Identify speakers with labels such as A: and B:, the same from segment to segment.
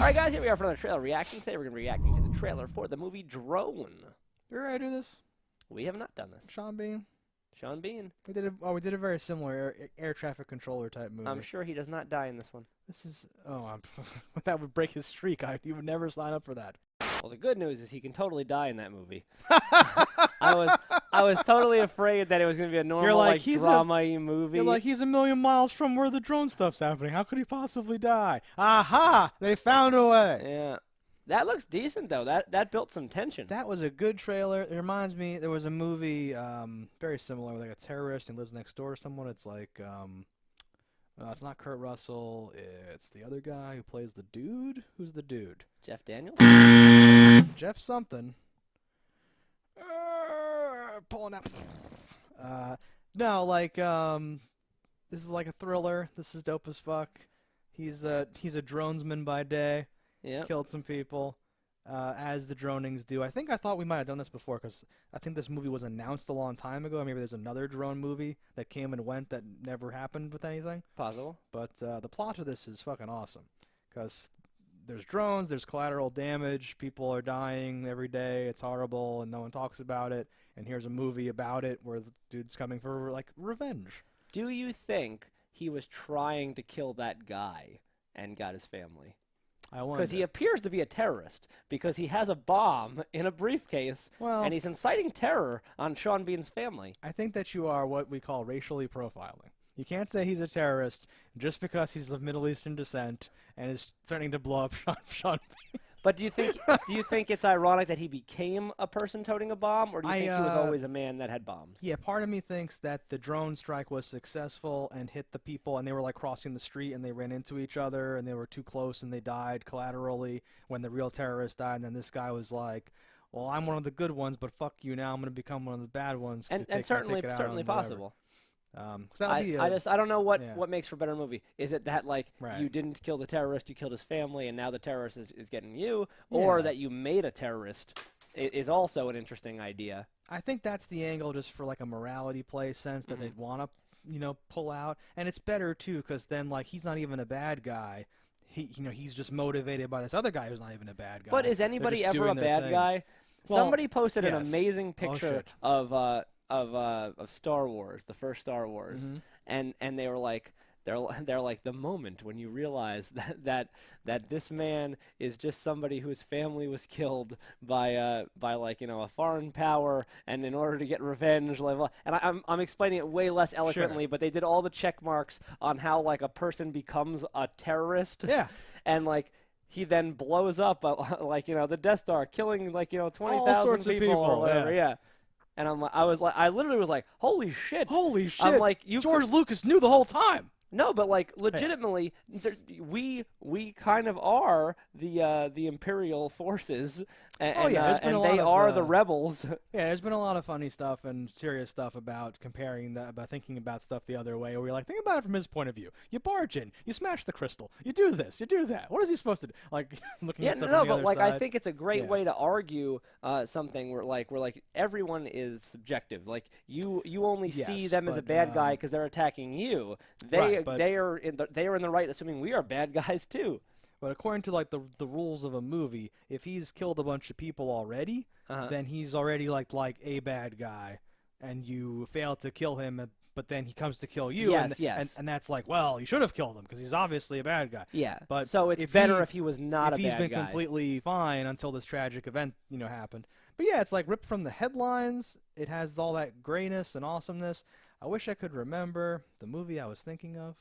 A: All right, guys, here we are for another trailer reaction. Today we're going to be reacting to the trailer for the movie Drone.
B: Did I do this?
A: We have not done this.
B: Sean Bean?
A: Sean Bean.
B: We did a very similar air traffic controller type movie.
A: I'm sure he does not die in this one.
B: This is that would break his streak. He would never sign up for that.
A: Well, the good news is he can totally die in that movie. I was totally afraid that it was going to be a normal drama-y movie.
B: You're like, he's a million miles from where the drone stuff's happening. How could he possibly die? Aha! They found a way.
A: Yeah. That looks decent, though. That built some tension.
B: That was a good trailer. It reminds me, there was a movie very similar, with like a terrorist and lives next door to someone. It's like, it's not Kurt Russell. It's the other guy who plays the dude. Who's the dude?
A: Jeff Daniels?
B: Jeff something. Pulling up. No, like, this is like a thriller. This is dope as fuck. He's a dronesman by day.
A: Yeah.
B: Killed some people, as the dronings do. I thought we might have done this before, because I think this movie was announced a long time ago. Maybe there's another drone movie that came and went that never happened with anything.
A: Possible.
B: But the plot of this is fucking awesome, because there's drones, there's collateral damage, people are dying every day, it's horrible, and no one talks about it. And here's a movie about it where the dude's coming for, like, revenge.
A: Do you think he was trying to kill that guy and got his family?
B: I wonder.
A: Because he appears to be a terrorist, because he has a bomb in a briefcase, and he's inciting terror on Sean Bean's family.
B: I think that you are what we call racially profiling. You can't say he's a terrorist just because he's of Middle Eastern descent and is threatening to blow up Sean Bean.
A: But do you think it's ironic that he became a person toting a bomb, or do you think he was always a man that had bombs?
B: Yeah, part of me thinks that the drone strike was successful and hit the people, and they were like crossing the street and they ran into each other and they were too close and they died collaterally when the real terrorist died. And then this guy was like, "Well, I'm one of the good ones, but fuck you now. I'm going to become one of the bad ones."
A: And certainly possible.
B: I
A: don't know what makes for a better movie. Is it that you
B: Right.
A: didn't kill the terrorist, you killed his family, and now the terrorist is getting you, or that you made a terrorist is also an interesting idea.
B: I think that's the angle, just for like a morality play sense that they'd want to, pull out. And it's better too, because then he's not even a bad guy. He's just motivated by this other guy who's not even a bad guy.
A: But is anybody ever a bad guy?
B: Well,
A: Somebody posted an
B: yes.
A: amazing picture
B: shit.
A: of Star Wars, the first Star Wars, and they were like, they're like, the moment when you realize that this man is just somebody whose family was killed by a foreign power, and in order to get revenge, and I'm explaining it way less eloquently, but they did all the check marks on how a person becomes a terrorist.
B: Yeah.
A: And he then blows up, the Death Star, killing 20,000 people or whatever. Yeah. And I literally was like, holy shit!
B: Holy shit!
A: I'm like,
B: George Lucas knew the whole time.
A: No, but legitimately, we kind of are the Imperial forces, and they are the rebels.
B: Yeah, there's been a lot of funny stuff and serious stuff about comparing that, about thinking about stuff the other way. Where you're like, think about it from his point of view. You barge in, you smash the crystal, you do this, you do that. What is he supposed to do? Looking at stuff from the other side.
A: I think it's a great way to argue something where everyone is subjective. You only see them as a bad guy because they're attacking you. They are in the right, assuming we are bad guys too.
B: But according to the rules of a movie, if he's killed a bunch of people already, then he's already like a bad guy, and you fail to kill him, but then he comes to kill you.
A: Yes.
B: And that's well, you should have killed him because he's obviously a bad guy.
A: Yeah.
B: But
A: so it's better if he was not a bad guy.
B: If he's been completely fine until this tragic event happened. But yeah, it's ripped from the headlines. It has all that grayness and awesomeness. I wish I could remember the movie I was thinking of.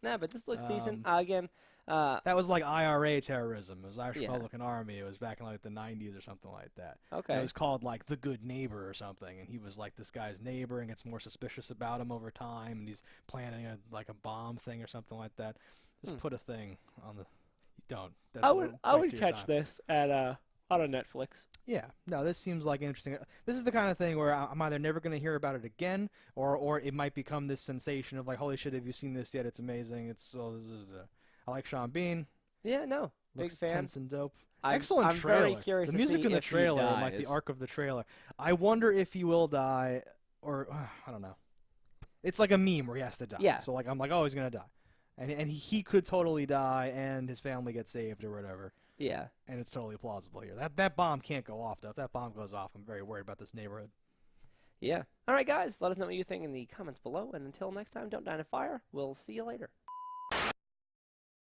A: Nah, but this looks decent. Again,
B: that was IRA terrorism. It was Irish Republican Army. It was back in the 90s or something like that.
A: Okay.
B: And it was called The Good Neighbor or something, and he was this guy's neighbor and gets more suspicious about him over time, and he's planning a bomb thing or something like that. Just put a thing on the. Don't. That's
A: I would catch this at on a Netflix.
B: Yeah, no, this seems interesting. This is the kind of thing where I'm either never going to hear about it again, or it might become this sensation of holy shit, have you seen this yet? It's amazing. I like Sean Bean.
A: Yeah, no,
B: looks
A: big fan.
B: Tense and dope.
A: I'm
B: Excellent trailer.
A: Very curious
B: the music in the trailer
A: and
B: the arc of the trailer. I wonder if he will die, or I don't know. It's like a meme where he has to die.
A: Yeah.
B: So I'm oh, he's gonna die. and he could totally die, and his family gets saved or whatever.
A: Yeah.
B: And it's totally plausible here. That bomb can't go off, though. If that bomb goes off, I'm very worried about this neighborhood.
A: Yeah. All right, guys. Let us know what you think in the comments below. And until next time, don't die in a fire. We'll see you later.